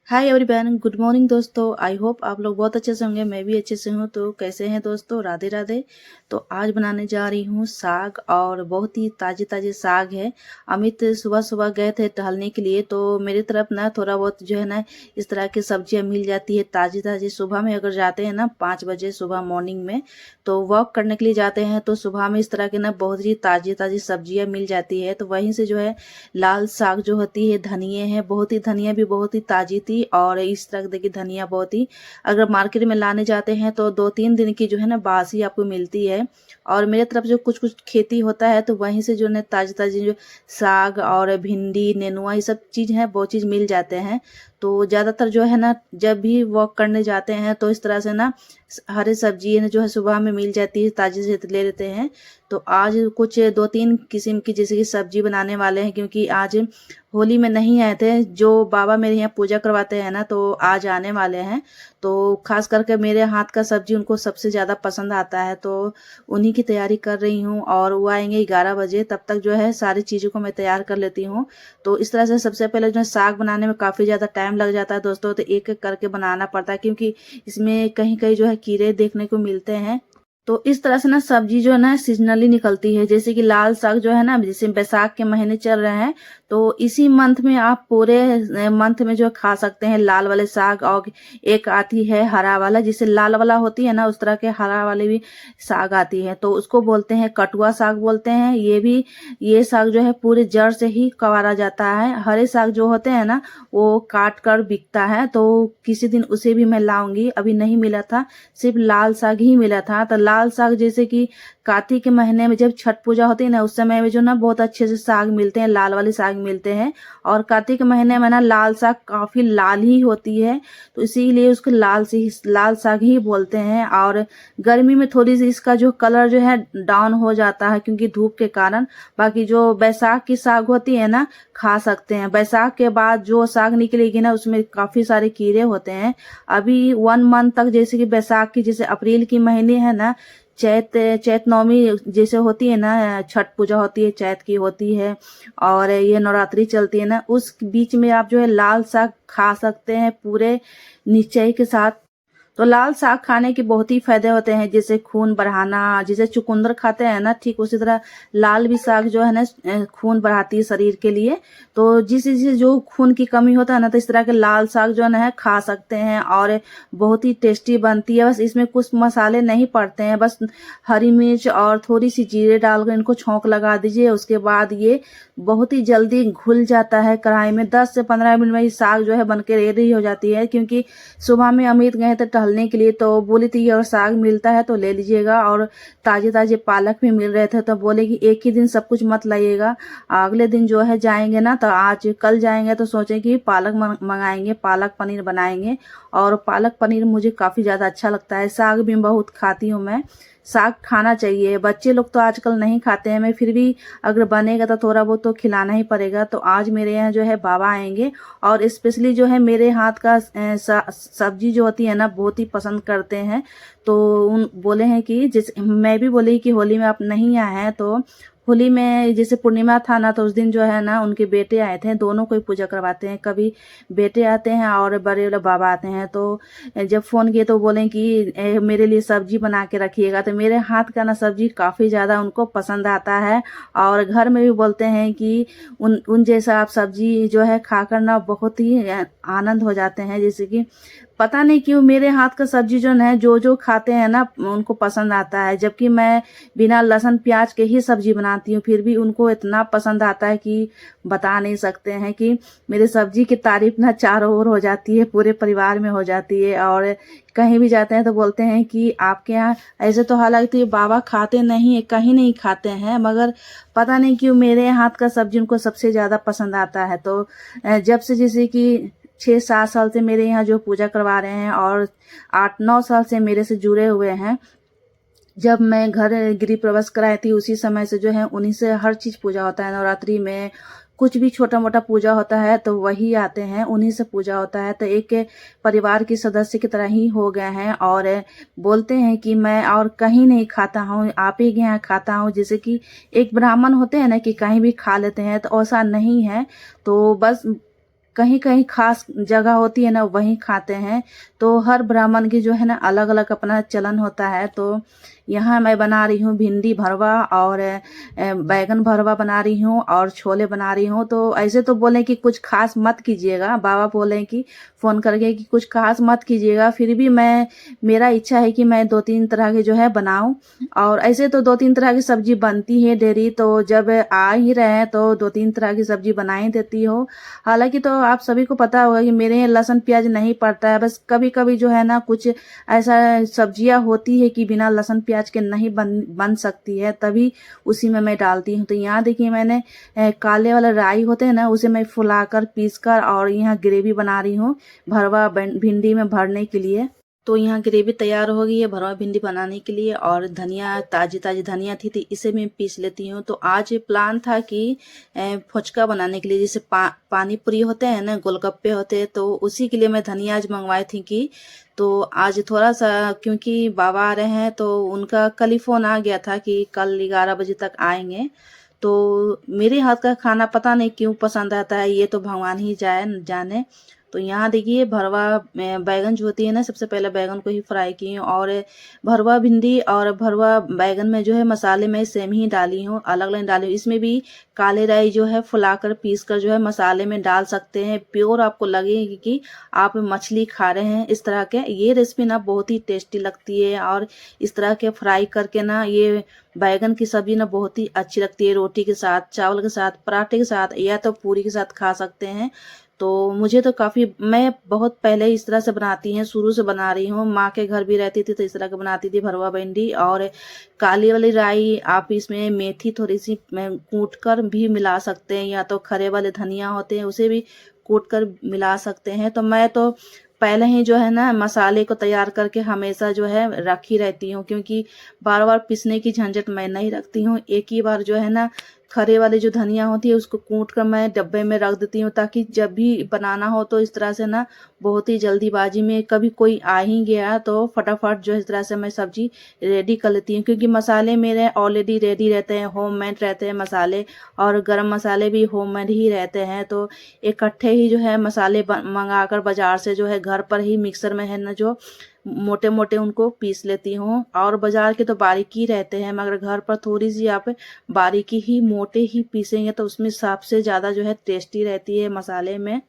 Hi everyone, good morning दोस्तों। I hope आप लोग बहुत अच्छे से होंगे। मैं भी अच्छे से हूँ। तो कैसे हैं दोस्तों? राधे राधे। तो आज बनाने जा रही हूँ साग, और बहुत ही ताजे ताजे साग है। अमित सुबह सुबह गए थे टहलने के लिए, तो मेरी तरफ ना थोड़ा बहुत जो है ना इस तरह की सब्जियाँ मिल जाती है ताजी ताजी। सुबह में अगर जाते हैं ना 5 बजे सुबह मॉर्निंग में, तो वॉक करने के लिए जाते हैं, तो सुबह में इस तरह के ना बहुत ही ताजी ताजी सब्जियाँ मिल जाती है। तो वहीं से जो है लाल साग जो होती है, धनिया है, बहुत ही धनिया भी बहुत ही ताजी थी। और इस तरह देखिए धनिया बहुत ही, अगर मार्केट में लाने जाते हैं तो 2-3 दिन की जो है ना बासी आपको मिलती है। और मेरे तरफ जो कुछ कुछ खेती होता है, तो वहीं से जो है ताजी ताजी जो साग और भिंडी नेनुआ ये सब चीज़ है, बहुत चीज़ मिल जाते हैं। तो ज़्यादातर जो है ना जब भी वॉक करने जाते हैं तो इस तरह से ना हरी सब्जी है जो है सुबह में मिल जाती है, ताजी से ले लेते हैं। तो आज कुछ 2-3 किस्म की जैसे कि सब्जी बनाने वाले हैं, क्योंकि आज होली में नहीं आए थे। जो बाबा मेरे यहाँ पूजा करवाते हैं ना, तो आज आने वाले हैं। तो खास करके मेरे हाथ का सब्जी उनको सबसे ज़्यादा पसंद आता है, तो उन्हीं की तैयारी कर रही हूँ। और वो आएंगे 11 बजे, तब तक जो है सारी चीज़ों को मैं तैयार कर लेती हूँ। तो इस तरह से सबसे पहले जो है साग बनाने में काफ़ी ज़्यादा टाइम लग जाता है दोस्तों, तो एक एक करके बनाना पड़ता है, क्योंकि इसमें कहीं कहीं जो है कीड़े देखने को मिलते हैं। तो इस तरह से ना सब्जी जो है ना सीजनली निकलती है। जैसे कि लाल साग जो है ना, जैसे बैसाख के महीने चल रहे हैं, तो इसी मंथ में आप पूरे मंथ में जो खा सकते हैं लाल वाले साग। और एक आती है हरा वाला, जिसे लाल वाला होती है ना, उस तरह के हरा वाले भी साग आती है, तो उसको बोलते हैं कटुआ साग बोलते हैं। ये साग जो है पूरे जड़ से ही कवारा जाता है। हरे साग जो होते हैं ना, वो काट कर बिकता है, तो किसी दिन उसे भी मैं लाऊंगी। अभी नहीं मिला था, सिर्फ लाल साग ही मिला था। तो लाल साग जैसे कि कार्तिक के महीने में जब छठ पूजा होती है ना, उस समय में जो ना बहुत अच्छे से साग मिलते हैं, लाल वाले साग मिलते हैं। और कार्तिक के महीने में ना लाल साग काफी लाल ही होती है, तो इसीलिए उसको लाल साग ही बोलते हैं। और गर्मी में थोड़ी सी इसका जो कलर जो है डाउन हो जाता है, क्योंकि धूप के कारण। बाकी जो बैसाख की साग होती है ना, खा सकते हैं। बैसाख के बाद जो साग निकलेगी ना, उसमें काफी सारे कीड़े होते हैं। अभी 1 मंथ तक, जैसे कि बैसाख की, जैसे अप्रैल की महीने है ना, चैत नवमी जैसे होती है ना, छठ पूजा होती है, चैत की होती है, और ये नवरात्रि चलती है ना, उस बीच में आप जो है लाल साग खा सकते हैं पूरे निश्चय के साथ। तो लाल साग खाने के बहुत ही फायदे होते हैं, जैसे खून बढ़ाना। जैसे चुकंदर खाते हैं ना, ठीक उसी तरह लाल भी साग जो है ना खून बढ़ाती है शरीर के लिए। तो जिस जो खून की कमी होता है ना, तो इस तरह के लाल साग जो है खा सकते हैं, और बहुत ही टेस्टी बनती है। बस इसमें कुछ मसाले नहीं पड़ते हैं, बस हरी मिर्च और थोड़ी सी जीरे डालकर इनको छौंक लगा दीजिए। उसके बाद ये बहुत ही जल्दी घुल जाता है कढ़ाई में। 10 से 15 मिनट में ये साग जो है बनके रेडी हो जाती है। क्योंकि सुबह में अमित गए थे टहलने के लिए, तो बोली थी अगर साग मिलता है तो ले लीजिएगा, और ताजे ताजे पालक भी मिल रहे थे, तो बोले कि एक ही दिन सब कुछ मत लाइएगा, अगले दिन जो है जाएंगे ना, तो आज कल जाएंगे तो सोचे कि पालक मंगाएंगे, पालक पनीर बनाएंगे। और पालक पनीर मुझे काफी ज्यादा अच्छा लगता है। साग भी बहुत खाती हूँ मैं। साग खाना चाहिए। बच्चे लोग तो आजकल नहीं खाते हैं, मैं फिर भी अगर बनेगा तो थोड़ा बहुत तो खिलाना ही पड़ेगा। तो आज मेरे यहाँ जो है बाबा आएंगे, और स्पेशली जो है मेरे हाथ का सब्जी जो होती है ना, बहुत ही पसंद करते हैं। तो उन बोले हैं कि जैसे मैं भी बोली कि होली में आप नहीं आए हैं, तो होली में जैसे पूर्णिमा था ना, तो उस दिन जो है ना उनके बेटे आए थे। दोनों को ही पूजा करवाते हैं, कभी बेटे आते हैं और बड़े वाले बाबा आते हैं। तो जब फोन किए तो बोले कि मेरे लिए सब्जी बना के रखिएगा। तो मेरे हाथ का ना सब्जी काफी ज्यादा उनको पसंद आता है, और घर में भी बोलते हैं कि उन जैसा आप सब्जी जो है खाकर ना बहुत ही आनंद हो जाते हैं। जैसे कि पता नहीं क्यों मेरे हाथ का सब्जी जो है जो जो खाते हैं ना उनको पसंद आता है, जबकि मैं बिना लहसुन प्याज के ही सब्जी बनाती हूँ, फिर भी उनको इतना पसंद आता है कि बता नहीं सकते हैं। कि मेरे सब्जी की तारीफ ना चारों ओर हो जाती है, पूरे परिवार में हो जाती है। और कहीं भी जाते हैं तो बोलते हैं कि आपके यहाँ ऐसे, तो हालांकि तो ये बाबा खाते नहीं है, कहीं नहीं खाते हैं, मगर पता नहीं क्यों मेरे हाथ का सब्जी उनको सबसे ज्यादा पसंद आता है। तो जब से जैसे कि 6-7 साल से मेरे यहाँ जो पूजा करवा रहे हैं, और 8-9 साल से मेरे से जुड़े हुए हैं। जब मैं घर गृह प्रवेश कराई थी, उसी समय से जो है उन्हीं से हर चीज पूजा होता है। नवरात्रि में कुछ भी छोटा मोटा पूजा होता है तो वही आते हैं, उन्हीं से पूजा होता है। तो एक परिवार के सदस्य की तरह ही हो गए हैं। और बोलते हैं कि मैं और कहीं नहीं खाता हूँ, आप ही के यहाँ खाता हूँ। जैसे कि एक ब्राह्मण होते हैं ना कि कहीं भी खा लेते हैं, तो ऐसा नहीं है। तो बस कहीं कहीं खास जगह होती है ना वहीं खाते हैं। तो हर ब्राह्मण की जो है ना अलग अलग अपना चलन होता है। तो यहाँ मैं बना रही हूँ भिंडी भरवा और बैगन भरवा बना रही हूँ और छोले बना रही हूँ। तो ऐसे तो बोले कि कुछ खास मत कीजिएगा, बाबा बोले कि फ़ोन करके कि कुछ खास मत कीजिएगा, फिर भी मेरा इच्छा है कि मैं 2-3 तरह के जो है बनाऊँ। और ऐसे तो 2-3 तरह की सब्जी बनती है डेली, तो जब आ ही रहे हैं तो 2-3 तरह की सब्जी बना ही देती हूँ। हालांकि तो आप सभी को पता होगा कि मेरे यहाँ लहसुन प्याज नहीं पड़ता है, बस कभी कभी जो है ना कुछ ऐसा सब्जियां होती है कि बिना लहसुन प्याज के नहीं बन सकती है, तभी उसी में मैं डालती हूँ। तो यहाँ देखिए मैंने काले वाले राई होते हैं ना, उसे मैं फुलाकर पीसकर और यहाँ ग्रेवी बना रही हूँ भरवा भिंडी में भरने के लिए। तो यहाँ ग्रेवी तैयार हो गई है भरवा भिंडी बनाने के लिए। और धनिया, ताजी ताजी धनिया थी तो इसे मैं पीस लेती हूँ। तो आज प्लान था कि फुचका बनाने के लिए, जैसे पानी पूरी होते हैं ना, गोलगप्पे होते हैं, तो उसी के लिए मैं धनिया आज मंगवाई थी कि तो आज थोड़ा सा, क्योंकि बाबा आ रहे हैं तो उनका कल ही फ़ोन आ गया था कि कल 11 बजे तक आएंगे। तो मेरे हाथ का खाना पता नहीं क्यों पसंद आता है, ये तो भगवान ही जाने। तो यहाँ देखिए भरवा बैगन जो होती है ना, सबसे पहले बैगन को ही फ्राई की हूँ। और भरवा भिंडी और भरवा बैगन में जो है मसाले में सेम ही डाली हूँ, अलग अलग डाली हूँ। इसमें भी काले राई जो है फुलाकर पीस कर जो है मसाले में डाल सकते हैं, प्योर आपको लगेगी कि आप मछली खा रहे हैं। इस तरह के ये रेसिपी ना बहुत ही टेस्टी लगती है। और इस तरह के फ्राई करके ना ये बैगन की सब्जी ना बहुत ही अच्छी लगती है, रोटी के साथ, चावल के साथ, पराठे के साथ या तो पूरी के साथ खा सकते हैं। तो मुझे तो काफ़ी, मैं बहुत पहले इस तरह से बनाती हैं, शुरू से बना रही हूँ। माँ के घर भी रहती थी तो इस तरह के बनाती थी भरवा भिंडी। और काली वाली राई आप इसमें मेथी थोड़ी सी कूट कर भी मिला सकते हैं, या तो खरे वाले धनिया होते हैं उसे भी कूट कर मिला सकते हैं। तो मैं तो पहले ही जो है ना मसाले को तैयार करके हमेशा जो है रखी रहती हूँ, क्योंकि बार बार पीसने की झंझट मैं नहीं रखती हूँ। एक ही बार जो है ना खरे वाली जो धनिया होती है उसको कूट कर मैं डब्बे में रख देती हूँ, ताकि जब भी बनाना हो तो इस तरह से ना बहुत ही जल्दीबाजी में, कभी कोई आ ही गया तो फटाफट जो इस तरह से मैं सब्जी रेडी कर लेती हूँ। क्योंकि मसाले मेरे ऑलरेडी रेडी रहते हैं, होममेड रहते हैं मसाले, और गरम मसाले भी होममेड ही रहते हैं। तो इकट्ठे ही जो है मसाले मंगा कर बाजार से जो है घर पर ही मिक्सर में है ना जो मोटे मोटे उनको पीस लेती हूँ। और बाजार के तो बारीक ही रहते हैं, मगर घर पर थोड़ी सी आप बारीकी ही मोटे ही पीसेंगे तो उसमें सबसे ज़्यादा जो है टेस्टी रहती है मसाले में।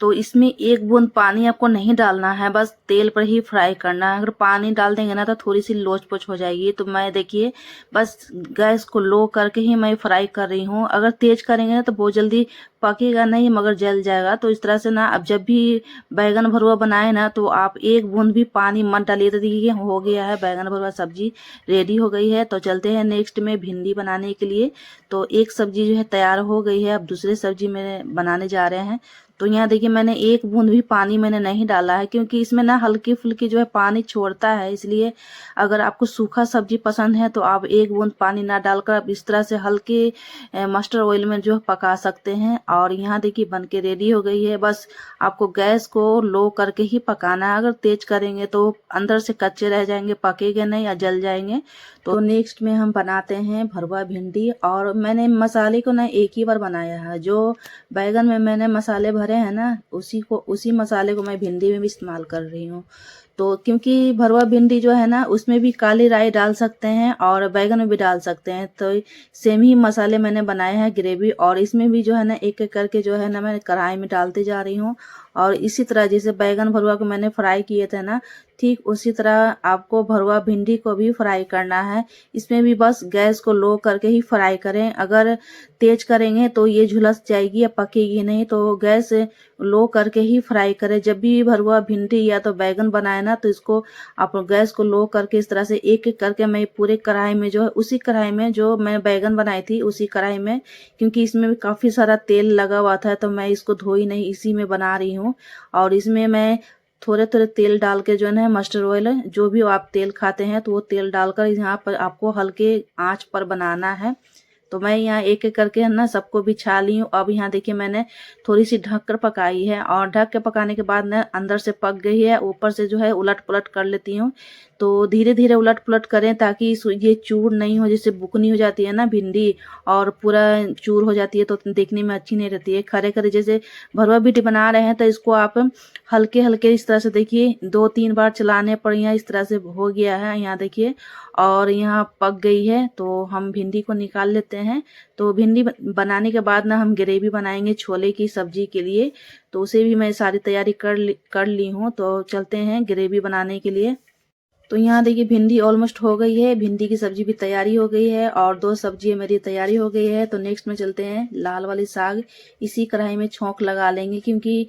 तो इसमें एक बूंद पानी आपको नहीं डालना है, बस तेल पर ही फ्राई करना है। अगर पानी डाल देंगे ना तो थोड़ी सी लोच पोच हो जाएगी। तो मैं देखिए बस गैस को लो करके ही मैं फ्राई कर रही हूँ। अगर तेज करेंगे ना तो बहुत जल्दी पकेगा नहीं, मगर जल जाएगा। तो इस तरह से ना अब जब भी बैगन भरुआ बनाए ना तो आप एक बूंद भी पानी मत डालिए। तो देखिए हो गया है बैगन भरुआ सब्जी रेडी हो गई है। तो चलते हैं नेक्स्ट में भिंडी बनाने के लिए। तो एक सब्जी जो है तैयार हो गई है, अब दूसरी सब्जी में बनाने जा रहे हैं। तो यहाँ देखिए मैंने एक बूंद भी पानी मैंने नहीं डाला है, क्योंकि इसमें ना हल्की फुल्की जो है पानी छोड़ता है। इसलिए अगर आपको सूखा सब्जी पसंद है तो आप एक बूंद पानी ना डालकर आप इस तरह से हल्के मस्टर्ड ऑयल में जो पका सकते हैं। और यहाँ देखिए बन के रेडी हो गई है। बस आपको गैस को लो करके ही पकाना है, अगर तेज करेंगे तो अंदर से कच्चे रह जाएंगे, पकेंगे नहीं या जल जाएंगे। तो नेक्स्ट में हम बनाते हैं भरवा भिंडी। और मैंने मसाले को ना एक ही बार बनाया है, जो बैगन में मैंने मसाले भरे हैं ना उसी मसाले को मैं भिंडी में भी इस्तेमाल कर रही हूँ। तो क्योंकि भरवा भिंडी जो है ना उसमें भी काली राई डाल सकते हैं और बैगन में भी डाल सकते हैं। तो सेम ही मसाले मैंने बनाए हैं ग्रेवी, और इसमें भी जो है ना एक एक करके जो है ना मैं कढ़ाई में डालते जा रही हूँ। और इसी तरह जैसे बैगन भरुआ को मैंने फ्राई किए थे ना, ठीक उसी तरह आपको भरुआ भिंडी को भी फ्राई करना है। इसमें भी बस गैस को लो करके ही फ्राई करें, अगर तेज करेंगे तो ये झुलस जाएगी या पकेगी नहीं। तो गैस लो करके ही फ्राई करें। जब भी भरुआ भिंडी या तो बैगन बनाए ना तो इसको आप गैस को लो करके इस तरह से एक एक करके मैं पूरे कढ़ाई में जो है, उसी कढ़ाई में जो मैं बैगन बनाई थी उसी कढ़ाई में, क्योंकि इसमें भी काफ़ी सारा तेल लगा हुआ था तो मैं इसको धोई नहीं, इसी में बना रही हूँ। और इसमें मैं थोड़े थोड़े तेल डाल के जो है मस्टर्ड ऑयल, जो भी आप तेल खाते हैं तो वो तेल डालकर यहाँ पर आपको हल्के आंच पर बनाना है। तो मैं यहाँ एक एक करके है ना सबको बिछा ली हूँ। अब यहाँ देखिए मैंने थोड़ी सी ढक कर पकाई है, और ढक के पकाने के बाद ना अंदर से पक गई है, ऊपर से जो है उलट पुलट कर लेती हूँ। तो धीरे धीरे उलट पुलट करें ताकि ये चूर नहीं हो, जैसे बुकनी हो जाती है ना भिंडी और पूरा चूर हो जाती है तो देखने में अच्छी नहीं रहती है। खरे खरे जैसे भरवा भिंडी बना रहे हैं तो इसको आप हल्के हल्के इस तरह से देखिए 2-3 बार चलाने पर यहाँ इस तरह से हो गया है, यहाँ देखिए, और यहाँ पक गई है। तो हम भिंडी को निकाल लेते हैं। तो भिंडी बनाने के बाद ना हम ग्रेवी बनाएंगे छोले की सब्जी के लिए, तो उसे भी मैं सारी तैयारी कर ली हूँ। तो चलते हैं ग्रेवी बनाने के लिए। तो यहाँ देखिए भिंडी ऑलमोस्ट हो गई है, भिंडी की सब्जी भी तैयारी हो गई है और 2 सब्जी मेरी तैयारी हो गई है। तो नेक्स्ट में चलते हैं लाल वाली साग, इसी कढ़ाई में छोंक लगा लेंगे क्योंकि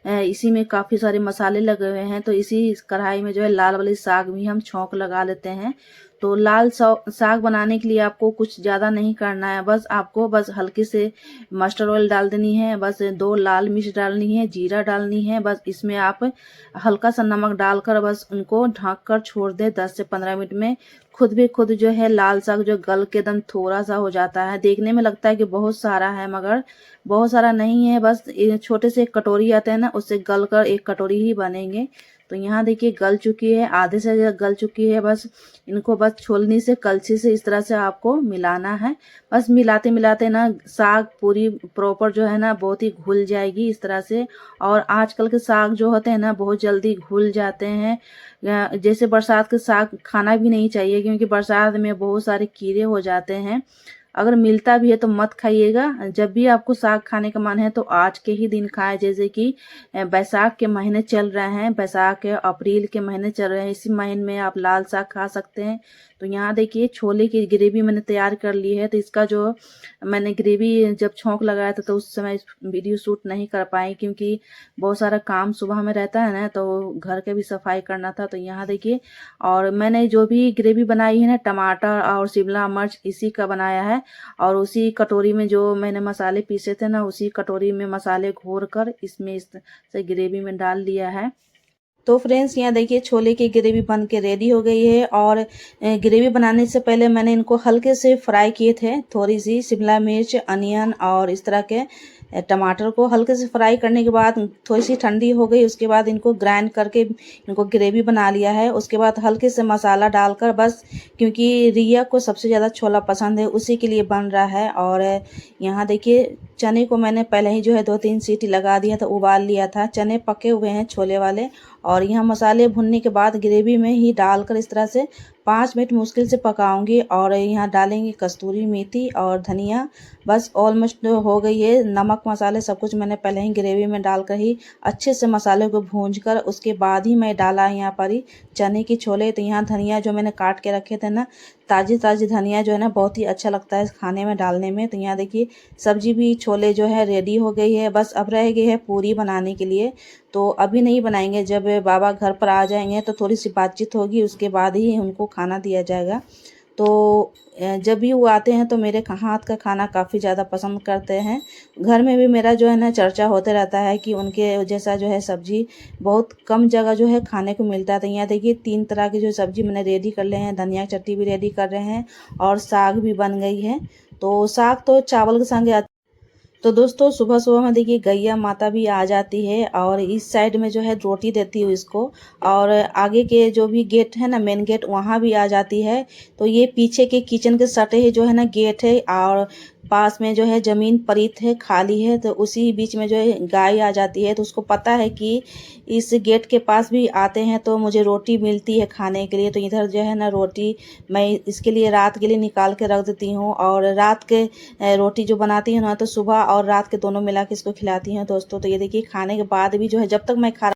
इसी में काफ़ी सारे मसाले लगे हुए हैं। तो इसी कढ़ाई में जो है लाल वाली साग भी हम छोंक लगा लेते हैं। तो लाल साग बनाने के लिए आपको कुछ ज़्यादा नहीं करना है, बस आपको हल्के से मस्टर्ड ऑयल डाल देनी है, बस 2 लाल मिर्च डालनी है, जीरा डालनी है, बस इसमें आप हल्का सा नमक डालकर बस उनको ढक कर छोड़ दे 10 से 15 मिनट में। खुद जो है लाल साग जो गल के एकदम थोड़ा सा हो जाता है, देखने में लगता है कि बहुत सारा है मगर बहुत सारा नहीं है, बस छोटे से एक कटोरी आते हैं ना उससे गल कर एक कटोरी ही बनेंगे। तो यहाँ देखिए गल चुकी है, आधे से ज़्यादा गल चुकी है। बस इनको बस छोलनी से कलछी से इस तरह से आपको मिलाना है। बस मिलाते मिलाते ना साग पूरी प्रॉपर जो है ना बहुत ही घुल जाएगी इस तरह से। और आजकल के साग जो होते हैं ना बहुत जल्दी घुल जाते हैं, जैसे बरसात के साग खाना भी नहीं चाहिए क्योंकि बरसात में बहुत सारे कीड़े हो जाते हैं। अगर मिलता भी है तो मत खाइएगा। जब भी आपको साग खाने का मन है तो आज के ही दिन खाएं, जैसे कि बैसाख के महीने चल रहे हैं, बैसाख के अप्रैल के महीने चल रहे हैं, इसी महीने में आप लाल साग खा सकते हैं। तो यहाँ देखिए छोले की ग्रेवी मैंने तैयार कर ली है। तो इसका जो मैंने ग्रेवी जब छोंक लगाया था तो उस समय वीडियो शूट नहीं कर पाई क्योंकि बहुत सारा काम सुबह में रहता है ना, तो घर के भी सफाई करना था। तो यहाँ देखिए, और मैंने जो भी ग्रेवी बनाई है ना टमाटर और शिमला मिर्च इसी का बनाया है, और उसी कटोरी में जो मैंने मसाले पीसे थे ना उसी कटोरी में मसाले घोर कर इसमें इस से ग्रेवी में डाल लिया है। तो फ्रेंड्स यहाँ देखिए छोले की ग्रेवी बन के रेडी हो गई है। और ग्रेवी बनाने से पहले मैंने इनको हल्के से फ्राई किए थे, थोड़ी सी शिमला मिर्च, अनियन और इस तरह के टमाटर को हल्के से फ्राई करने के बाद थोड़ी सी ठंडी हो गई, उसके बाद इनको ग्राइंड करके इनको ग्रेवी बना लिया है। उसके बाद हल्के से मसाला डालकर, बस क्योंकि रिया को सबसे ज़्यादा छोला पसंद है उसी के लिए बन रहा है। और यहाँ देखिए चने को मैंने पहले ही जो है 2-3 सीटी लगा दिया था, उबाल लिया था। चने पके हुए हैं छोले वाले। और यहाँ मसाले भुनने के बाद ग्रेवी में ही डालकर इस तरह से 5 मिनट मुश्किल से पकाऊंगी। और यहाँ डालेंगे कस्तूरी मेथी और धनिया। बस ऑलमोस्ट हो गई है। नमक मसाले सब कुछ मैंने पहले ही ग्रेवी में डालकर ही अच्छे से मसाले को भूंजकर उसके बाद ही मैं डाला यहाँ पर ही चने की छोले। तो यहाँ धनिया जो मैंने काट के रखे थे ना, ताज़ी धनिया जो है ना बहुत ही अच्छा लगता है खाने में डालने में। तो यहाँ देखिए सब्जी भी छोले जो है रेडी हो गई है, बस अब रह गई है पूरी बनाने के लिए। तो अभी नहीं बनाएंगे, जब बाबा घर पर आ जाएंगे तो थोड़ी सी बातचीत होगी, उसके बाद ही उनको खाना दिया जाएगा। तो जब भी वो आते हैं तो मेरे हाथ का खाना काफ़ी ज़्यादा पसंद करते हैं। घर में भी मेरा जो है ना चर्चा होते रहता है कि उनके जैसा जो है सब्जी बहुत कम जगह जो है खाने को मिलता है। तो यहाँ देखिए 3 तरह की जो सब्जी मैंने रेडी कर ले हैं, धनिया की चटनी भी रेडी कर रहे हैं और साग भी बन गई है। तो साग तो चावल के संग। तो दोस्तों सुबह सुबह में देखिए गैया माता भी आ जाती है और इस साइड में जो है रोटी देती हूँ इसको, और आगे के जो भी गेट है ना मेन गेट वहाँ भी आ जाती है। तो ये पीछे के किचन के सटे ही जो है ना गेट है, और पास में जो है ज़मीन परीत है, खाली है। तो उसी बीच में जो है गाय आ जाती है, तो उसको पता है कि इस गेट के पास भी आते हैं तो मुझे रोटी मिलती है खाने के लिए। तो इधर जो है ना रोटी मैं इसके लिए रात के लिए निकाल के रख देती हूँ, और रात के रोटी जो बनाती हूँ ना तो सुबह और रात के दोनों मिला के इसको खिलाती हूँ दोस्तों। तो ये देखिए खाने के बाद भी जो है जब तक मैं खा